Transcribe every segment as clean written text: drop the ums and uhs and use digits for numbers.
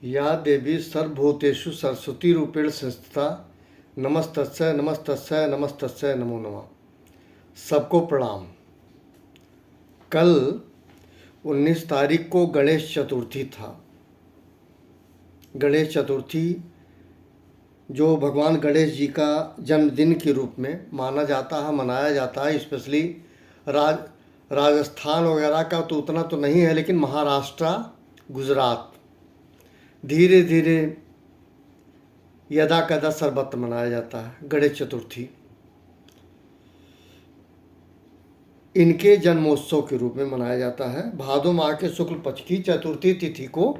या देवी सर्वभूतेषु सरस्वती रूपेण संस्थिता नमस्तस्यै नमस्तस्यै नमस्तस्यै नमो नमः। सबको प्रणाम। कल 19 तारीख को गणेश चतुर्थी था। गणेश चतुर्थी जो भगवान गणेश जी का जन्मदिन के रूप में माना जाता है, मनाया जाता है। स्पेशली राजस्थान वगैरह का तो उतना तो नहीं है, लेकिन महाराष्ट्र, गुजरात धीरे धीरे यदा कदा सर्वत्र मनाया जाता है गणेश चतुर्थी। इनके जन्मोत्सव के रूप में मनाया जाता है। भादो माह के शुक्ल पक्ष की चतुर्थी तिथि को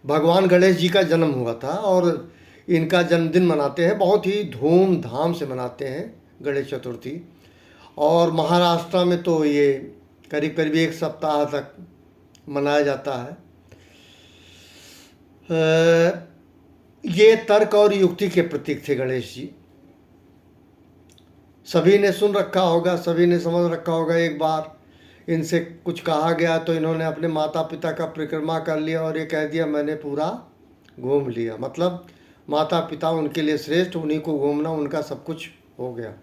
भगवान गणेश जी का जन्म हुआ था और इनका जन्मदिन मनाते हैं। बहुत ही धूमधाम से मनाते हैं गणेश चतुर्थी। और महाराष्ट्र में तो ये करीब करीब एक सप्ताह तक मनाया जाता है। ये तर्क और युक्ति के प्रतीक थे गणेश जी। सभी ने सुन रखा होगा, सभी ने समझ रखा होगा। एक बार इनसे कुछ कहा गया तो इन्होंने अपने माता पिता का परिक्रमा कर लिया और ये कह दिया मैंने पूरा घूम लिया। मतलब माता पिता उनके लिए श्रेष्ठ, उन्हीं को घूमना, उनका सब कुछ हो गया।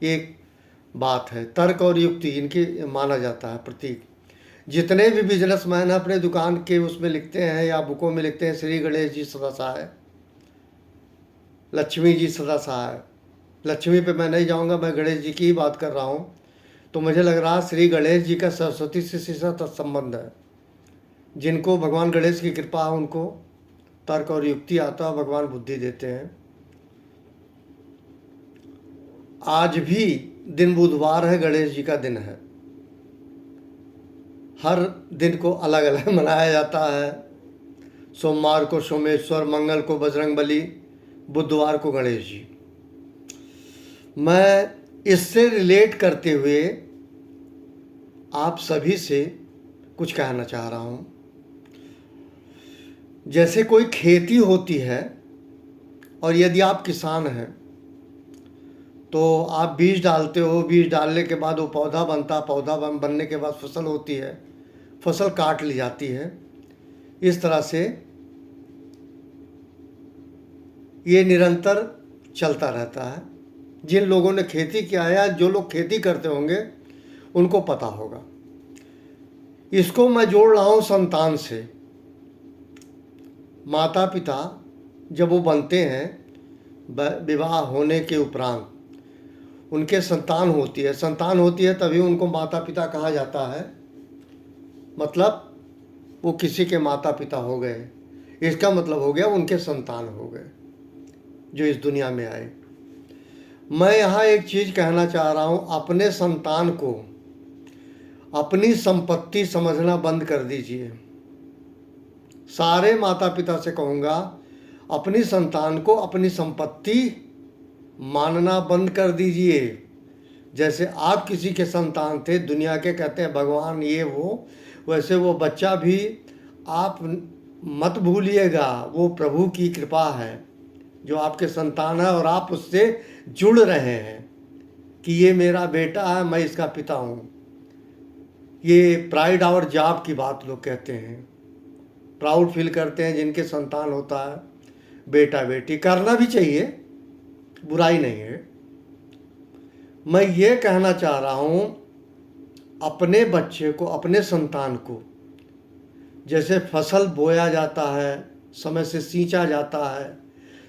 एक बात है, तर्क और युक्ति इनकी माना जाता है प्रतीक। जितने भी बिजनेसमैन अपने दुकान के उसमें लिखते हैं या बुकों में लिखते हैं श्री गणेश जी सदा सहाय, लक्ष्मी जी सदा सहाय। लक्ष्मी पे मैं नहीं जाऊंगा, मैं गणेश जी की ही बात कर रहा हूँ। तो मुझे लग रहा है श्री गणेश जी का सरस्वती से सीधा तत्संबंध है। जिनको भगवान गणेश की कृपा है उनको तर्क और युक्ति आता है, भगवान बुद्धि देते हैं। आज भी दिन बुधवार है, गणेश जी का दिन है। हर दिन को अलग अलग मनाया जाता है। सोमवार को सोमेश्वर, मंगल को बजरंगबली, बुधवार को गणेश जी। मैं इससे रिलेट करते हुए आप सभी से कुछ कहना चाह रहा हूँ। जैसे कोई खेती होती है और यदि आप किसान हैं तो आप बीज डालते हो, बीज डालने के बाद वो पौधा बनता, पौधा बनने के बाद फसल होती है, फसल काट ली जाती है। इस तरह से ये निरंतर चलता रहता है। जिन लोगों ने खेती किया है या जो लोग खेती करते होंगे उनको पता होगा। इसको मैं जोड़ रहा हूँ संतान से। माता पिता जब वो बनते हैं, विवाह होने के उपरांत उनके संतान होती है। संतान होती है तभी उनको माता पिता कहा जाता है। मतलब वो किसी के माता पिता हो गए, इसका मतलब हो गया उनके संतान हो गए जो इस दुनिया में आए। मैं यहाँ एक चीज़ कहना चाह रहा हूँ, अपने संतान को अपनी संपत्ति समझना बंद कर दीजिए। सारे माता पिता से कहूँगा अपनी संतान को अपनी संपत्ति मानना बंद कर दीजिए। जैसे आप किसी के संतान थे, दुनिया के कहते हैं भगवान ये वो, वैसे वो बच्चा भी आप मत भूलिएगा। वो प्रभु की कृपा है जो आपके संतान है और आप उससे जुड़ रहे हैं कि ये मेरा बेटा है, मैं इसका पिता हूँ। ये प्राइड और जाब की बात लोग कहते हैं। प्राउड फील करते हैं जिनके संतान होता है, बेटा बेटी। करना भी चाहिए, बुराई नहीं है। मैं ये कहना चाह रहा हूँ अपने बच्चे को, अपने संतान को, जैसे फसल बोया जाता है, समय से सींचा जाता है,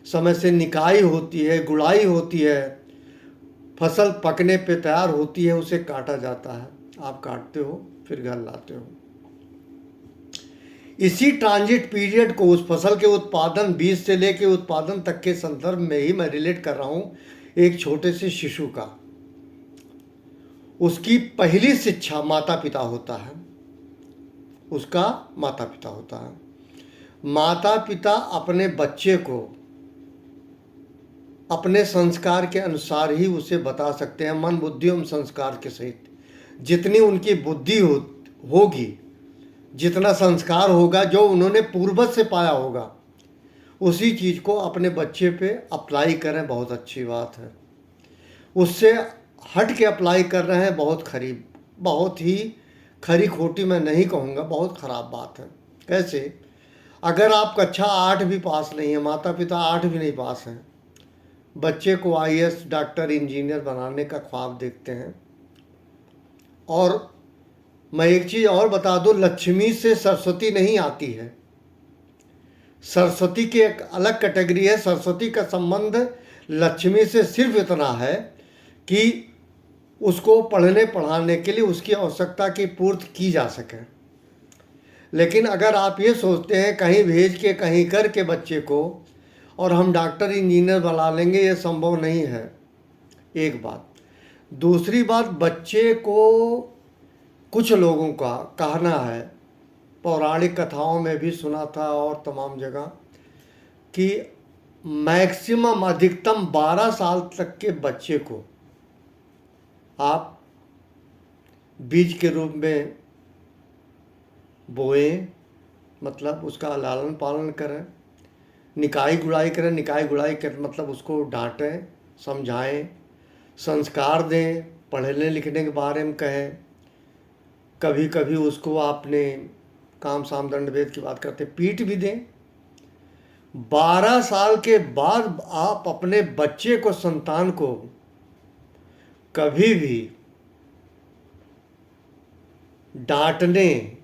समय से निकाई होती है, गुड़ाई होती है, फसल पकने पे तैयार होती है, उसे काटा जाता है। आप काटते हो फिर घर लाते हो। इसी ट्रांजिट पीरियड को, उस फसल के उत्पादन, बीज से लेके उत्पादन तक के संदर्भ में ही मैं रिलेट कर रहा हूँ एक छोटे से शिशु का। उसकी पहली शिक्षा माता पिता होता है, उसका माता पिता होता है। माता पिता अपने बच्चे को अपने संस्कार के अनुसार ही उसे बता सकते हैं, मन बुद्धि एवं संस्कार के सहित। जितनी उनकी बुद्धि होगी, जितना संस्कार होगा, जो उन्होंने पूर्वज से पाया होगा, उसी चीज़ को अपने बच्चे पे अप्लाई करें, बहुत अच्छी बात है। उससे हट के अप्लाई कर रहे हैं, बहुत ही खरी खोटी मैं नहीं कहूँगा, बहुत ख़राब बात है। कैसे? अगर आप कक्षा 8 भी पास नहीं है, माता पिता 8 भी नहीं पास हैं, बच्चे को आईएएस, डॉक्टर, इंजीनियर बनाने का ख्वाब देखते हैं। और मैं एक चीज़ और बता दूं, लक्ष्मी से सरस्वती नहीं आती है। सरस्वती की एक अलग कैटेगरी है। सरस्वती का संबंध लक्ष्मी से सिर्फ इतना है कि उसको पढ़ने पढ़ाने के लिए उसकी आवश्यकता की पूर्ति की जा सके। लेकिन अगर आप ये सोचते हैं कहीं भेज के कहीं करके बच्चे को और हम डॉक्टर इंजीनियर बना लेंगे, ये संभव नहीं है, एक बात। दूसरी बात, बच्चे को कुछ लोगों का कहना है, पौराणिक कथाओं में भी सुना था और तमाम जगह, कि मैक्सिमम अधिकतम 12 साल तक के बच्चे को आप बीज के रूप में बोएं, मतलब उसका लालन पालन करें, निकाई गुड़ाई करें। निकाई गुड़ाई कर मतलब उसको डांटें, समझाएं, संस्कार दें, पढ़ने लिखने के बारे में कहें। कभी कभी उसको आपने काम साम दंड भेद की बात करते पीट भी दें। 12 साल के बाद आप अपने बच्चे को, संतान को कभी भी डांटने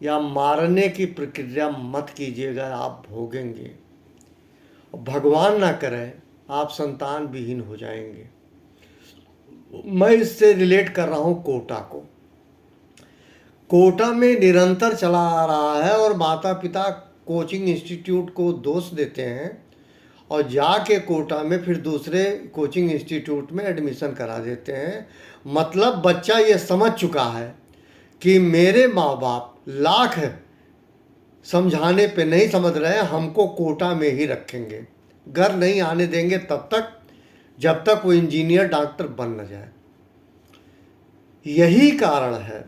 या मारने की प्रक्रिया मत कीजिएगा, आप भोगेंगे। भगवान ना करे आप संतान विहीन हो जाएंगे। मैं इससे रिलेट कर रहा हूँ कोटा को। कोटा में निरंतर चला आ रहा है और माता पिता कोचिंग इंस्टीट्यूट को दोष देते हैं और जाके कोटा में फिर दूसरे कोचिंग इंस्टीट्यूट में एडमिशन करा देते हैं। मतलब बच्चा ये समझ चुका है कि मेरे माँ बाप लाख समझाने पे नहीं समझ रहे हैं, हमको कोटा में ही रखेंगे, घर नहीं आने देंगे तब तक जब तक वो इंजीनियर डॉक्टर बन न जाए। यही कारण है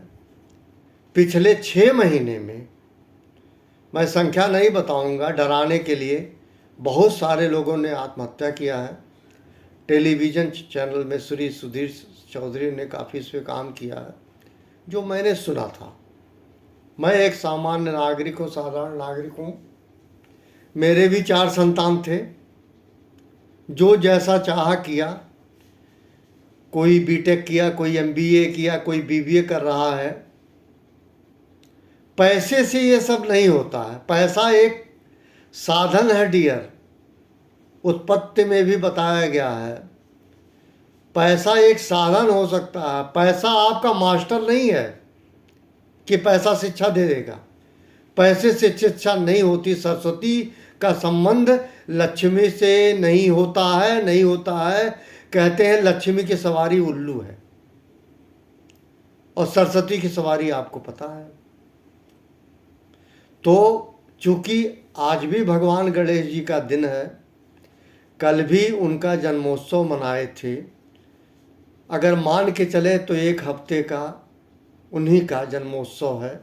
पिछले 6 महीने में, मैं संख्या नहीं बताऊंगा डराने के लिए, बहुत सारे लोगों ने आत्महत्या किया है। टेलीविज़न चैनल में श्री सुधीर चौधरी ने काफ़ी इस पर काम किया है, जो मैंने सुना था। मैं एक सामान्य नागरिक हूँ, साधारण नागरिक हूँ। मेरे भी 4 संतान थे, जो जैसा चाहा किया। कोई बीटेक किया, कोई एमबीए किया, कोई बीबीए कर रहा है। पैसे से ये सब नहीं होता है। पैसा एक साधन है डियर, उत्पत्ति में भी बताया गया है। पैसा एक साधन हो सकता है, पैसा आपका मास्टर नहीं है कि पैसा शिक्षा दे देगा। पैसे से शिक्षा नहीं होती। सरस्वती का संबंध लक्ष्मी से नहीं होता है, नहीं होता है। कहते हैं लक्ष्मी की सवारी उल्लू है और सरस्वती की सवारी आपको पता है। तो चूंकि आज भी भगवान गणेश जी का दिन है, कल भी उनका जन्मोत्सव मनाए थे। अगर मान के चले तो 1 हफ्ते का उन्हीं का जन्मोत्सव है,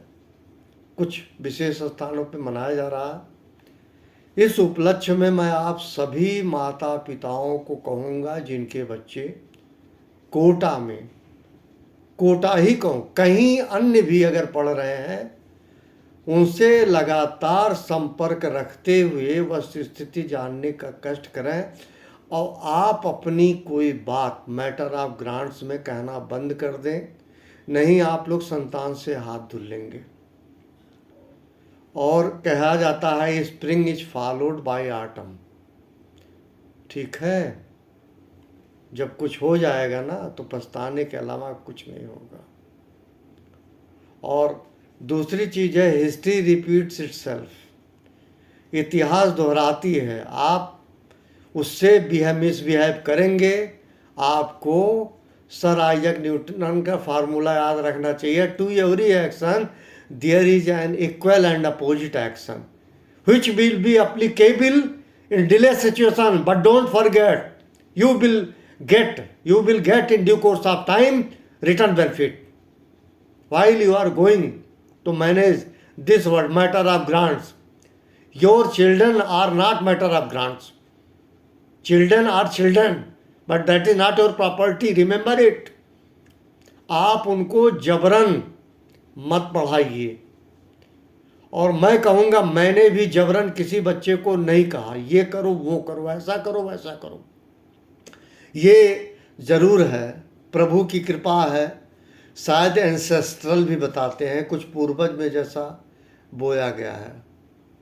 कुछ विशेष स्थानों पे मनाया जा रहा है। इस उपलक्ष्य में मैं आप सभी माता पिताओं को कहूँगा जिनके बच्चे कोटा में, कोटा ही कहूँ, कहीं अन्य भी अगर पढ़ रहे हैं, उनसे लगातार संपर्क रखते हुए वस्तु स्थिति जानने का कष्ट करें। और आप अपनी कोई बात मैटर ऑफ ग्रांट्स में कहना बंद कर दें, नहीं आप लोग संतान से हाथ धुल लेंगे। और कहा जाता है spring is followed by autumn. ठीक है, जब कुछ हो जाएगा ना तो पछताने के अलावा कुछ नहीं होगा। और दूसरी चीज़ है हिस्ट्री रिपीट्स इटसेल्फ। इतिहास दोहराती है। आप उससे मिसबिहेव करेंगे, आपको सर आइजैक न्यूटन का फार्मूला याद रखना चाहिए। To every action there is an equal and opposite action which will be applicable in delay situation, but don't forget you will get in due course of time return benefit while you are going to manage this word matter of grants. Your children are not matter of grants. Children are children, but that is not your property. Remember it. आप उनको जबरन मत पढ़ाइए और मैं कहूँगा मैंने भी जबरन किसी बच्चे को नहीं कहा ये करो वो करो ऐसा करो वैसा करो। ये ज़रूर है प्रभु की कृपा है, शायद एंसेस्ट्रल भी बताते हैं, कुछ पूर्वज में जैसा बोया गया है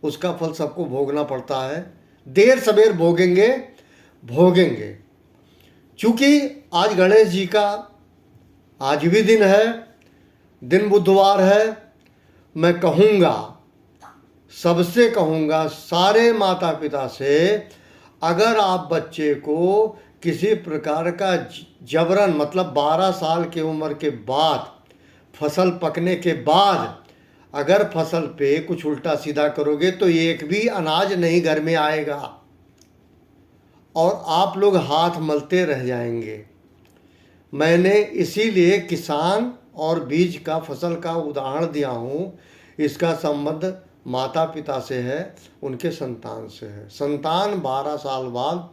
उसका फल सबको भोगना पड़ता है, देर सवेर भोगेंगे भोगेंगे। चूँकि आज गणेश जी का आज भी दिन है, दिन बुधवार है, मैं कहूँगा सबसे कहूँगा सारे माता पिता से, अगर आप बच्चे को किसी प्रकार का जबरन मतलब 12 साल की उम्र के बाद फसल पकने के बाद अगर फसल पे कुछ उल्टा सीधा करोगे तो एक भी अनाज नहीं घर में आएगा और आप लोग हाथ मलते रह जाएंगे। मैंने इसीलिए किसान और बीज का फसल का उदाहरण दिया हूँ। इसका संबंध माता पिता से है, उनके संतान से है। संतान 12 साल बाद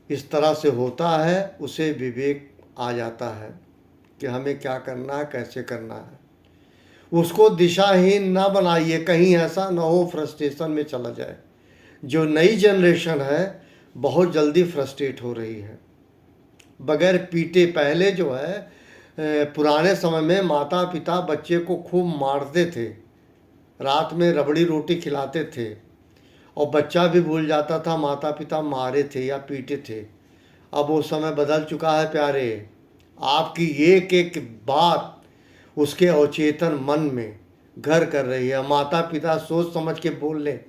इस तरह से होता है, उसे विवेक आ जाता है कि हमें क्या करना है कैसे करना है। उसको दिशाहीन ना बनाइए, कहीं ऐसा ना हो फ्रस्ट्रेशन में चला जाए। जो नई जनरेशन है बहुत जल्दी फ्रस्ट्रेट हो रही है बगैर पीटे। पहले जो है पुराने समय में माता पिता बच्चे को खूब मारते थे, रात में रबड़ी रोटी खिलाते थे और बच्चा भी भूल जाता था माता पिता मारे थे या पीटे थे। अब वो समय बदल चुका है प्यारे। आपकी एक एक बात उसके अवचेतन मन में घर कर रही है। माता पिता सोच समझ के बोल लें,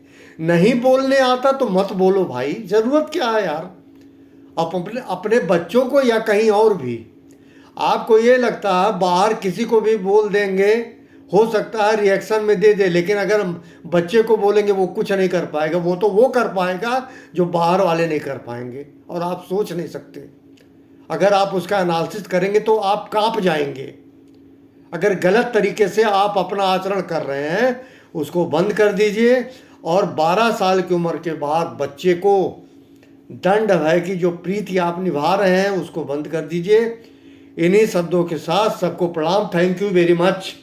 नहीं बोलने आता तो मत बोलो भाई, ज़रूरत क्या है यार। अपने अपने बच्चों को या कहीं और भी आपको ये लगता है बाहर किसी को भी बोल देंगे, हो सकता है रिएक्शन में दे दे, लेकिन अगर बच्चे को बोलेंगे वो कुछ नहीं कर पाएगा। वो तो वो कर पाएगा जो बाहर वाले नहीं कर पाएंगे और आप सोच नहीं सकते। अगर आप उसका एनालिसिस करेंगे तो आप कांप जाएंगे। अगर गलत तरीके से आप अपना आचरण कर रहे हैं उसको बंद कर दीजिए और 12 साल की उम्र के बाद बच्चे को दंड है कि जो प्रीति आप निभा रहे हैं उसको बंद कर दीजिए। इन्हीं शब्दों के साथ सबको प्रणाम। Thank you very much.